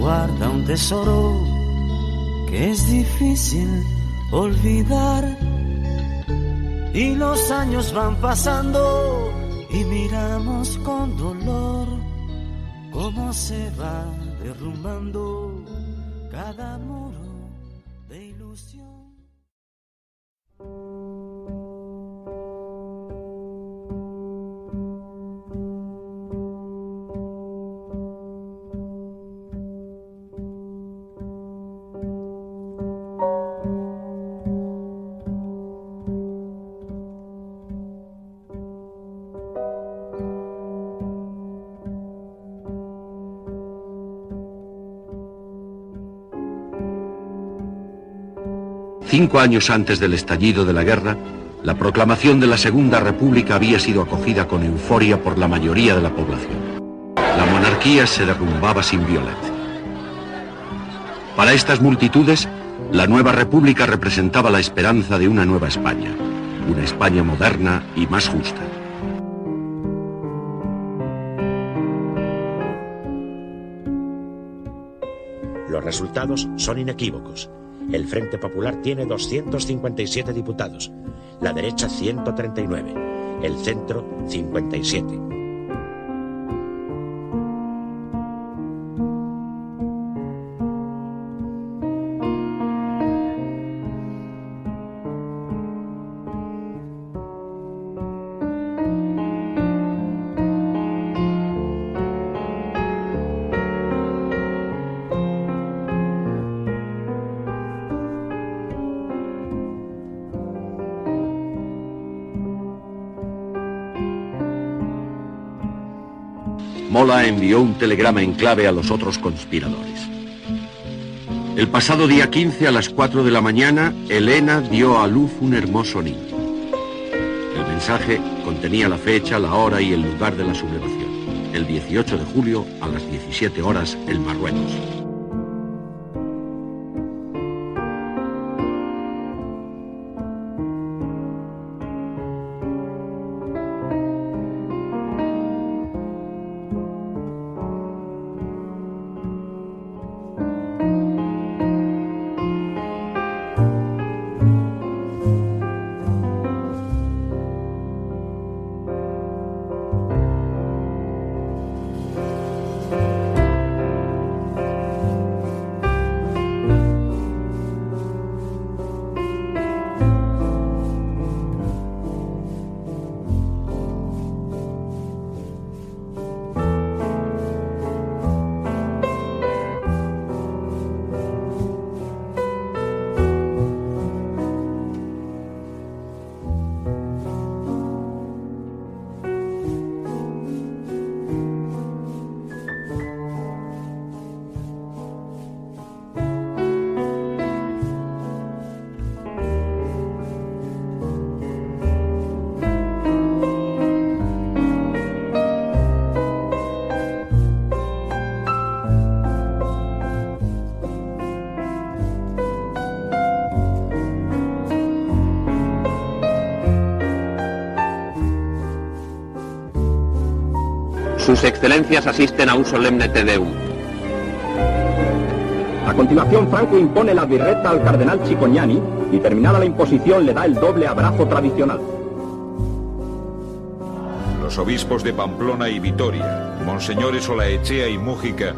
guarda un tesoro que es difícil olvidar. Y los años van pasando y miramos con dolor cómo se va derrumbando cada muro de ilusión. Cinco años antes del estallido de la guerra, la proclamación de la Segunda República había sido acogida con euforia por la mayoría de la población. La monarquía se derrumbaba sin violencia. Para estas multitudes, la nueva república representaba la esperanza de una nueva España, una España moderna y más justa. Los resultados son inequívocos. El Frente Popular tiene 257 diputados, la derecha 139, el centro 57. Mola envió un telegrama en clave a los otros conspiradores. El pasado día 15 a las 4 de la mañana, Elena dio a luz un hermoso niño. El mensaje contenía la fecha, la hora y el lugar de la sublevación. El 18 de julio a las 17 horas en Marruecos. Sus excelencias asisten a un solemne Te Deum. A continuación, Franco impone la birreta al cardenal Cicognani y terminada la imposición le da el doble abrazo tradicional. Los obispos de Pamplona y Vitoria, monseñores Olaechea y Mújica,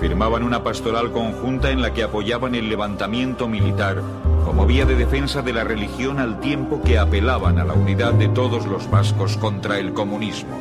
firmaban una pastoral conjunta en la que apoyaban el levantamiento militar como vía de defensa de la religión al tiempo que apelaban a la unidad de todos los vascos contra el comunismo.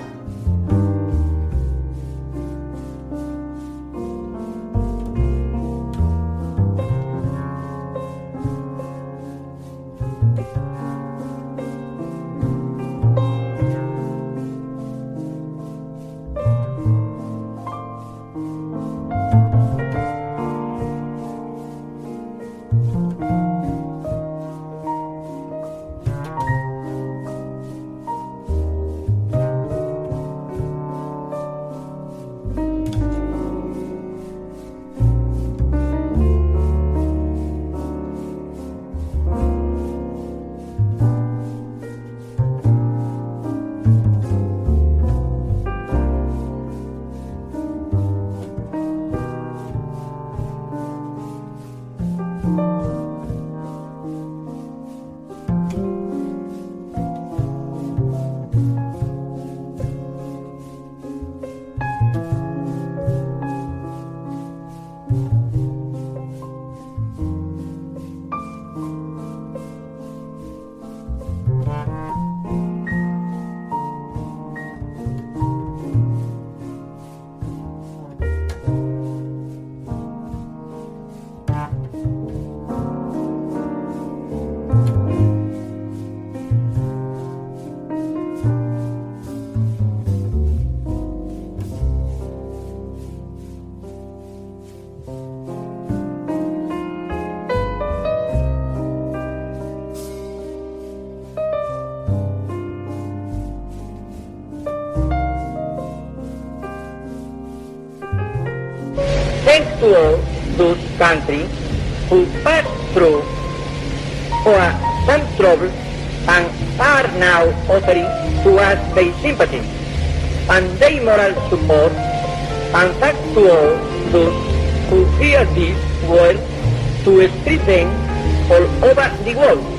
to all those countries who passed through for some trouble and are now offering to us their sympathy and their moral support, and thanks to all those who hear this word to spread them all over the world.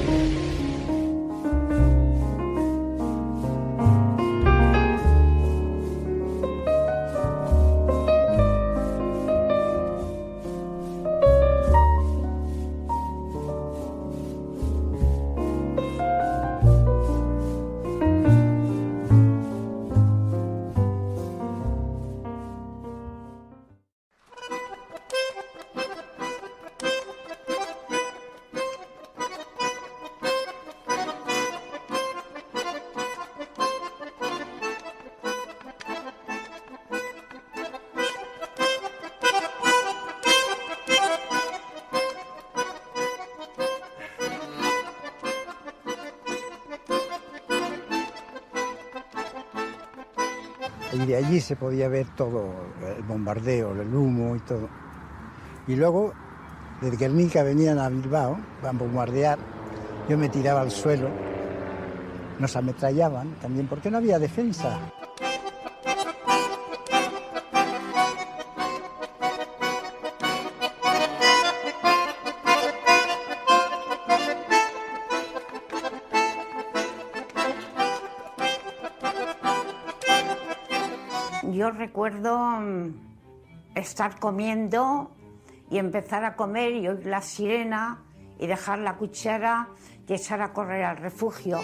Y de allí se podía ver todo, el bombardeo, el humo y todo. Y luego, desde Guernica venían a Bilbao a bombardear, yo me tiraba al suelo, nos ametrallaban también porque no había defensa. Yo recuerdo estar comiendo y empezar a comer y oír la sirena y dejar la cuchara y echar a correr al refugio.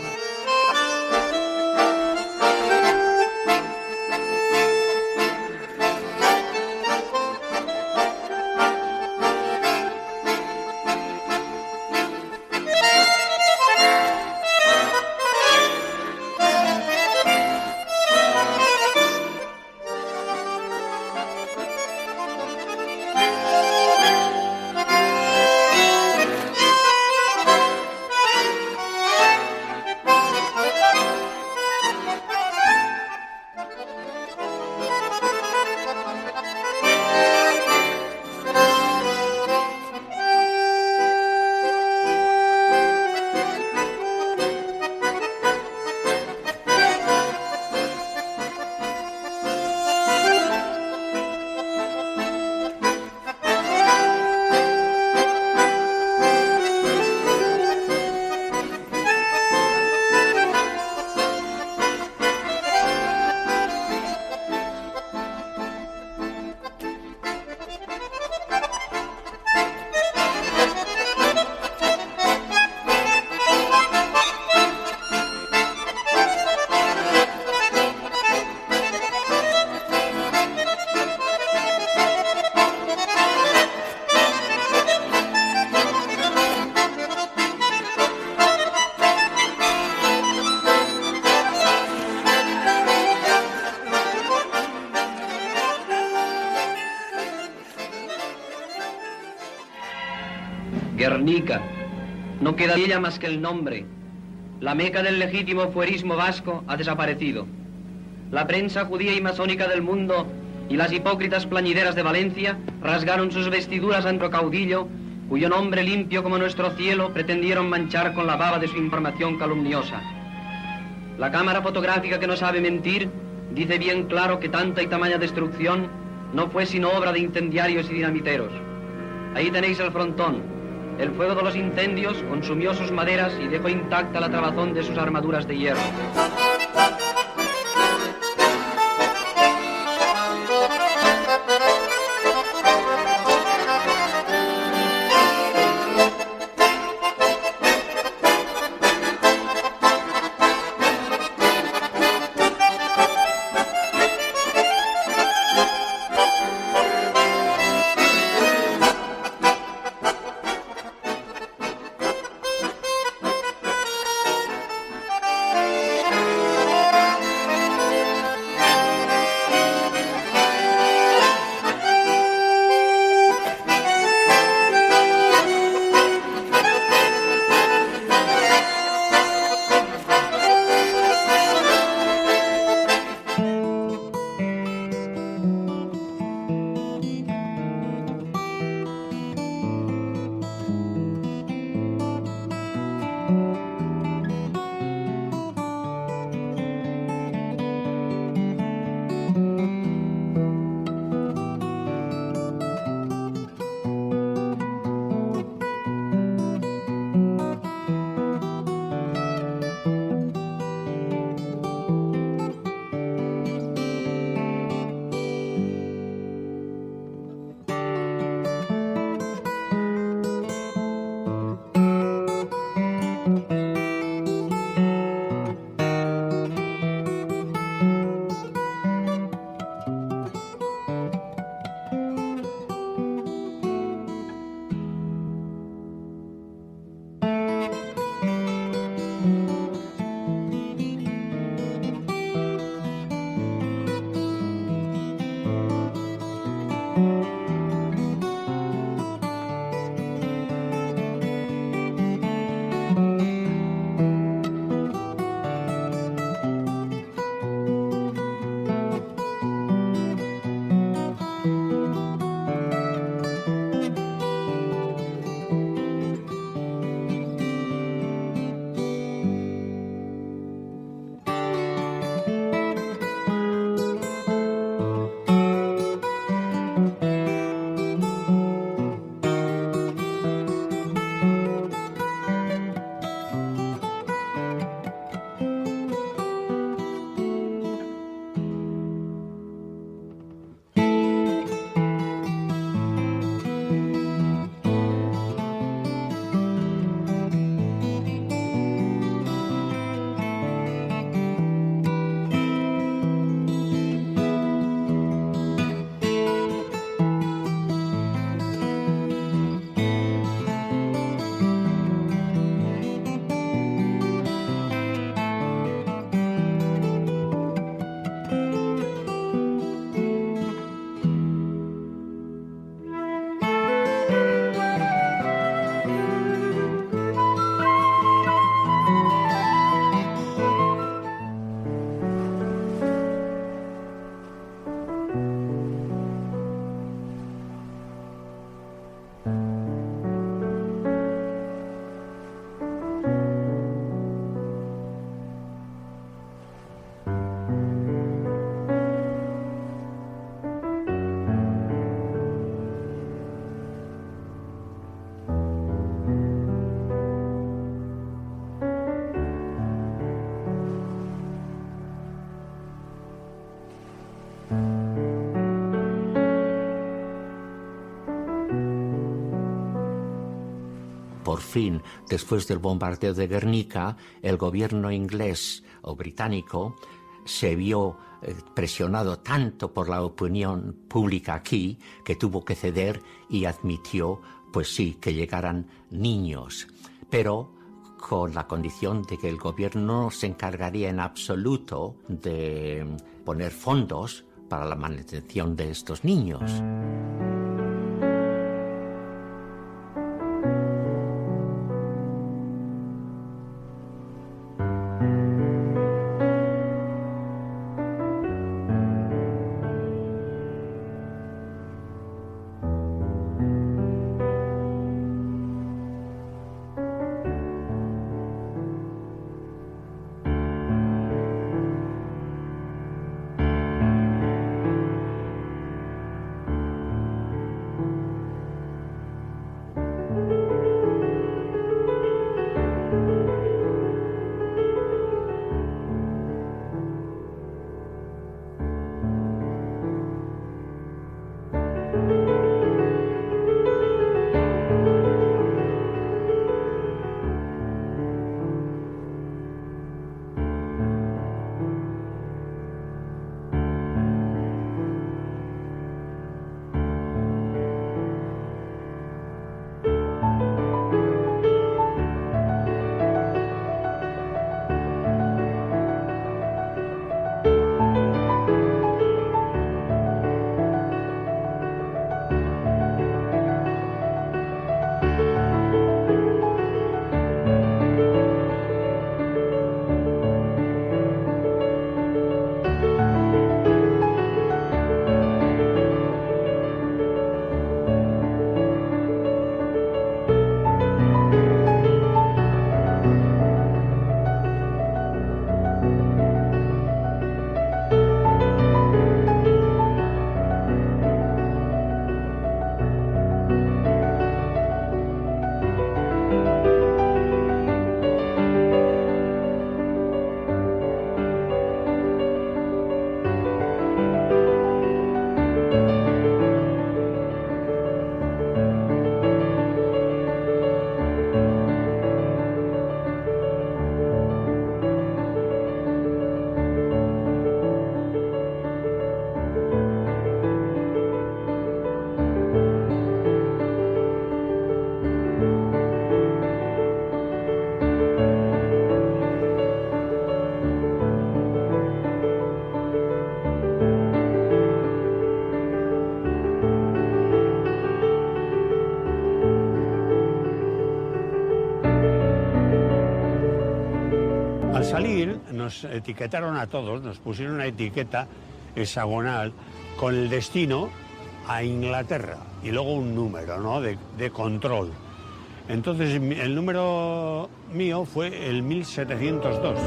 Guernica. No queda de ella más que el nombre. La meca del legítimo fuerismo vasco ha desaparecido. La prensa judía y masónica del mundo y las hipócritas plañideras de Valencia rasgaron sus vestiduras ante el caudillo, cuyo nombre limpio como nuestro cielo pretendieron manchar con la baba de su información calumniosa. La cámara fotográfica que no sabe mentir dice bien claro que tanta y tamaña destrucción no fue sino obra de incendiarios y dinamiteros. Ahí tenéis el frontón. El fuego de los incendios consumió sus maderas y dejó intacta la trabazón de sus armaduras de hierro. por fin, después del bombardeo de Guernica, el gobierno inglés o británico se vio presionado tanto por la opinión pública aquí que tuvo que ceder y admitió, pues sí, que llegaran niños, pero con la condición de que el gobierno no se encargaría en absoluto de poner fondos para la manutención de estos niños. Al salir nos etiquetaron a todos, nos pusieron una etiqueta hexagonal con el destino a Inglaterra y luego un número, ¿no?, de control. Entonces el número mío fue el 1702.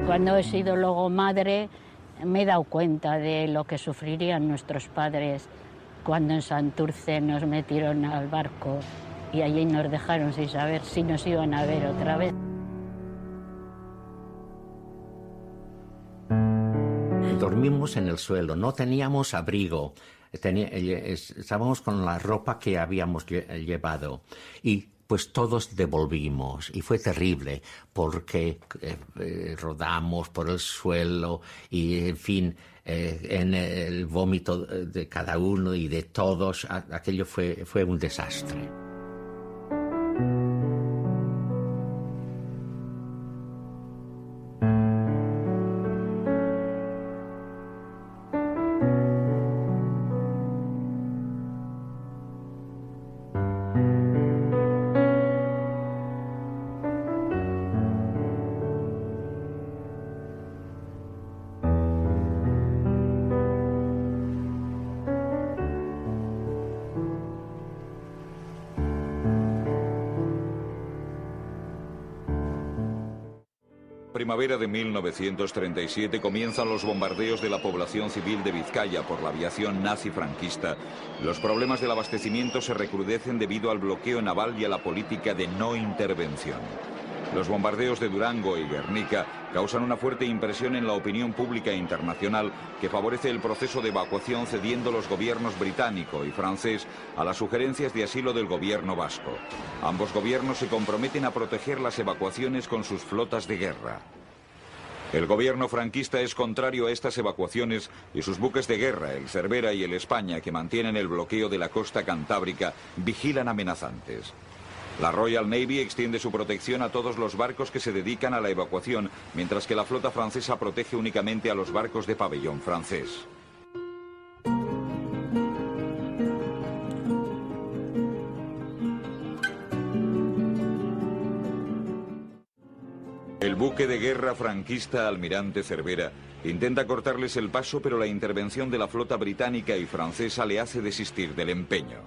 Cuando he sido luego madre, me he dado cuenta de lo que sufrirían nuestros padres cuando en Santurce nos metieron al barco y allí nos dejaron sin saber si nos iban a ver otra vez. Dormimos en el suelo, no teníamos abrigo, estábamos con la ropa que habíamos llevado y pues todos devolvimos y fue terrible porque rodamos por el suelo y en fin, en el vómito de cada uno y de todos, aquello fue un desastre. primavera de 1937 comienzan los bombardeos de la población civil de Vizcaya por la aviación nazi franquista. Los problemas del abastecimiento se recrudecen debido al bloqueo naval y a la política de no intervención. Los bombardeos de Durango y Guernica causan una fuerte impresión en la opinión pública internacional que favorece el proceso de evacuación, cediendo los gobiernos británico y francés a las sugerencias de asilo del gobierno vasco. Ambos gobiernos se comprometen a proteger las evacuaciones con sus flotas de guerra. El gobierno franquista es contrario a estas evacuaciones y sus buques de guerra, el Cervera y el España, que mantienen el bloqueo de la costa cantábrica, vigilan amenazantes. La Royal Navy extiende su protección a todos los barcos que se dedican a la evacuación, mientras que la flota francesa protege únicamente a los barcos de pabellón francés. El buque de guerra franquista Almirante Cervera intenta cortarles el paso, pero la intervención de la flota británica y francesa le hace desistir del empeño.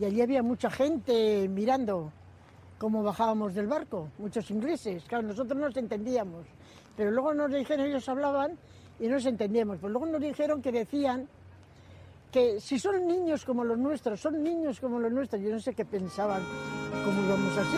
Y allí había mucha gente mirando cómo bajábamos del barco, muchos ingleses. Claro, nosotros no nos entendíamos, pero luego nos dijeron, ellos hablaban y no nos entendíamos. Pues luego nos dijeron que decían que si son niños como los nuestros, son niños como los nuestros. Yo no sé qué pensaban, cómo íbamos así.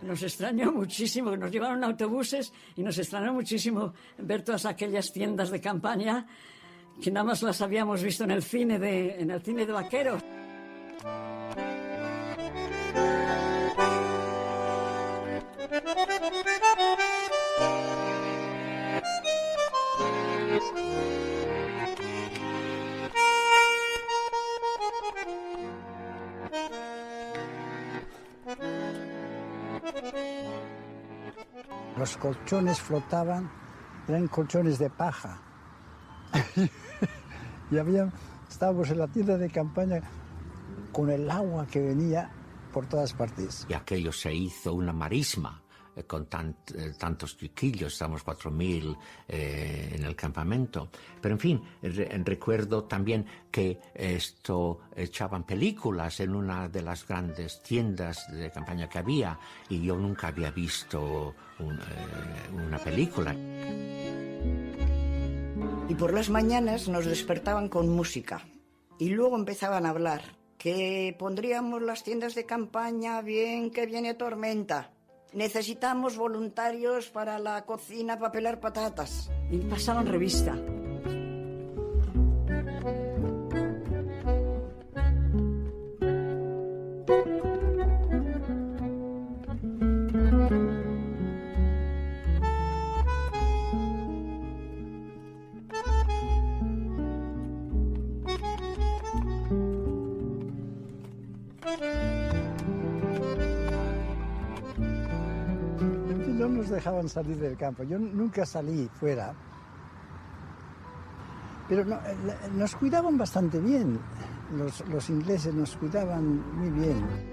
Nos extrañó muchísimo, nos llevaron autobuses y nos extrañó muchísimo ver todas aquellas tiendas de campaña que nada más las habíamos visto en el cine de vaqueros. Los colchones flotaban, eran colchones de paja. Y estábamos en la tienda de campaña con el agua que venía por todas partes. Y aquello se hizo una marisma con tantos chiquillos, estamos 4.000 en el campamento. Pero en fin, recuerdo también que echaban películas en una de las grandes tiendas de campaña que había, y yo nunca había visto una película. Y por las mañanas nos despertaban con música y luego empezaban a hablar que pondríamos las tiendas de campaña bien, que viene tormenta. Necesitamos voluntarios para la cocina para pelar patatas. Y pasaban revista. No nos dejaban salir del campo. Yo nunca salí fuera. Pero nos cuidaban bastante bien. Los ingleses nos cuidaban muy bien.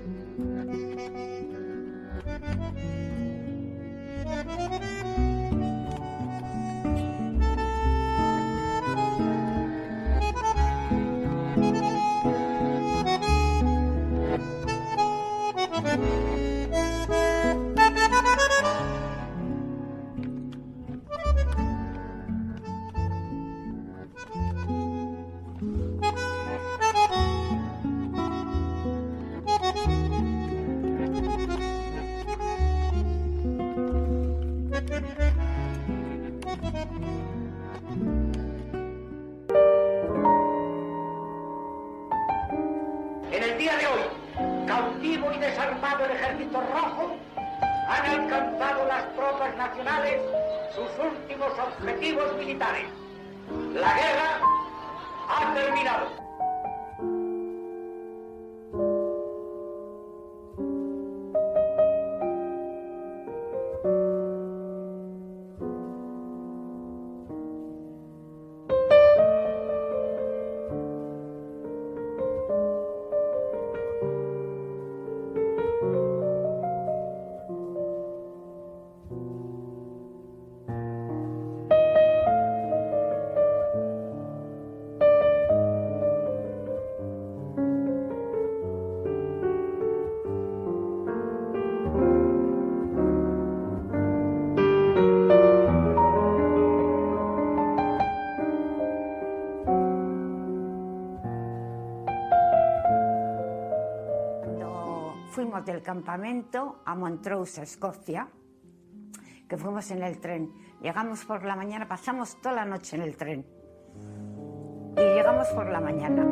En el día de hoy, cautivo y desarmado el ejército rojo, han alcanzado las tropas nacionales sus últimos objetivos militares. La guerra ha terminado. Fuimos del campamento a Montrose, Escocia, que fuimos en el tren. Llegamos por la mañana, pasamos toda la noche en el tren. Y llegamos por la mañana.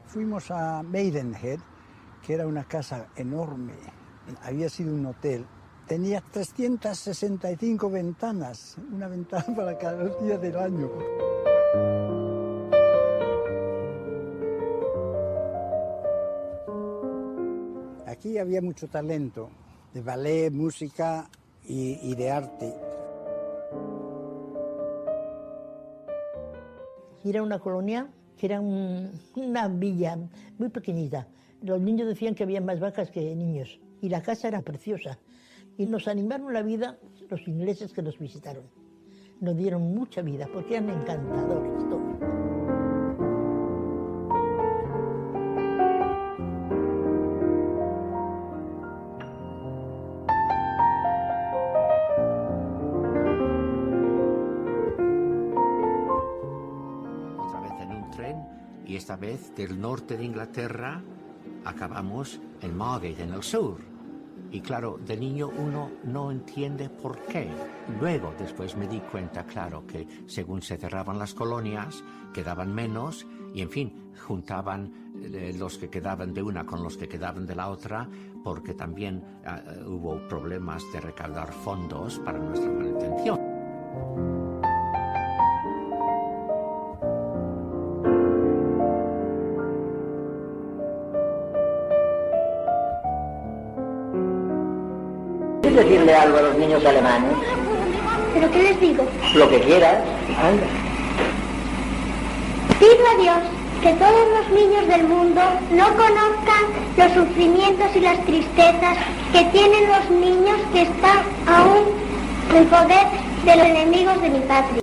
Fuimos a Maidenhead, que era una casa enorme. Había sido un hotel. Tenía 365 ventanas, una ventana para cada día del año. Aquí había mucho talento, de ballet, música y de arte. Era una colonia que era una villa muy pequeñita. Los niños decían que había más vacas que niños y la casa era preciosa. Y nos animaron la vida los ingleses que nos visitaron. Nos dieron mucha vida porque eran encantadores todos. Y esta vez del norte de Inglaterra acabamos en Margate, en el sur. Y claro, de niño uno no entiende por qué. Luego, después me di cuenta, claro, que según se cerraban las colonias, quedaban menos y, en fin, juntaban los que quedaban de una con los que quedaban de la otra, porque también hubo problemas de recaudar fondos para nuestra manutención. ¿Quieres decirle algo a los niños alemanes? ¿Pero qué les digo? Lo que quieras. Anda. Pido a Dios que todos los niños del mundo no conozcan los sufrimientos y las tristezas que tienen los niños que están aún en poder de los enemigos de mi patria.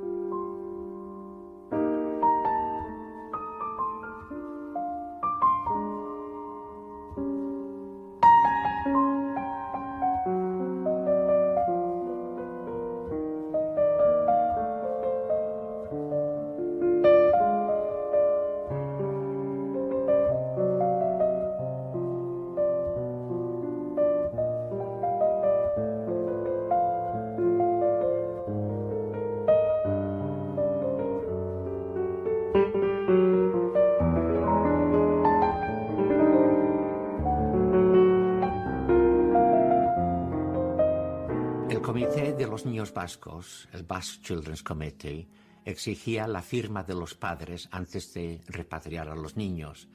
El Comité de los Niños Vascos, el Basque Children's Committee, exigía la firma de los padres antes de repatriar a los niños,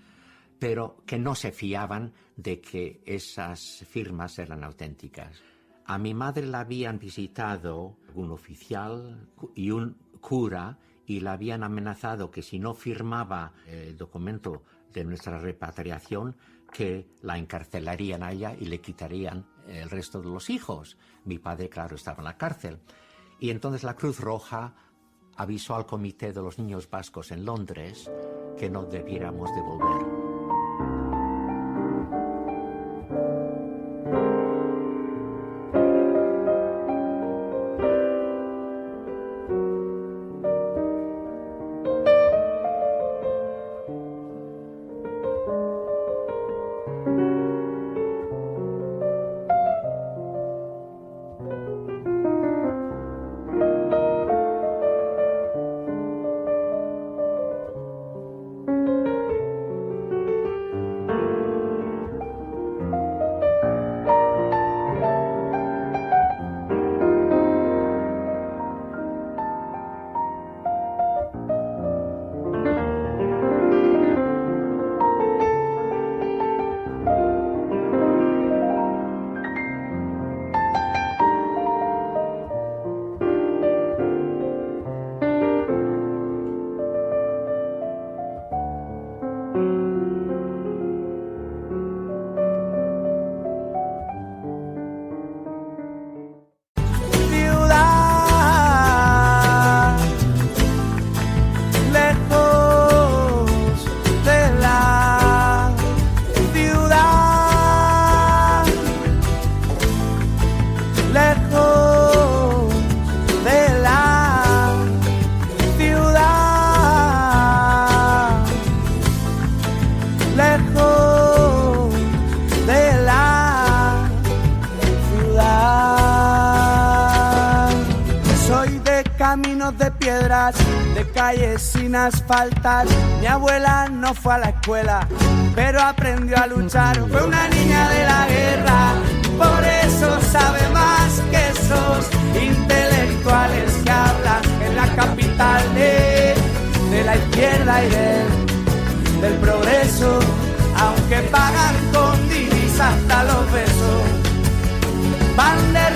pero que no se fiaban de que esas firmas eran auténticas. A mi madre la habían visitado un oficial y un cura y la habían amenazado que si no firmaba el documento de nuestra repatriación, que la encarcelarían a ella y le quitarían el resto de los hijos. Mi padre, claro, estaba en la cárcel. Y entonces la Cruz Roja avisó al Comité de los Niños Vascos en Londres que no debiéramos devolver. Caminos de piedras, de calles sin asfaltar. Mi abuela no fue a la escuela, pero aprendió a luchar. Fue una niña de la guerra, por eso sabe más que esos intelectuales que hablan en la capital de la izquierda y del progreso, aunque pagan con divisas hasta los besos. Van de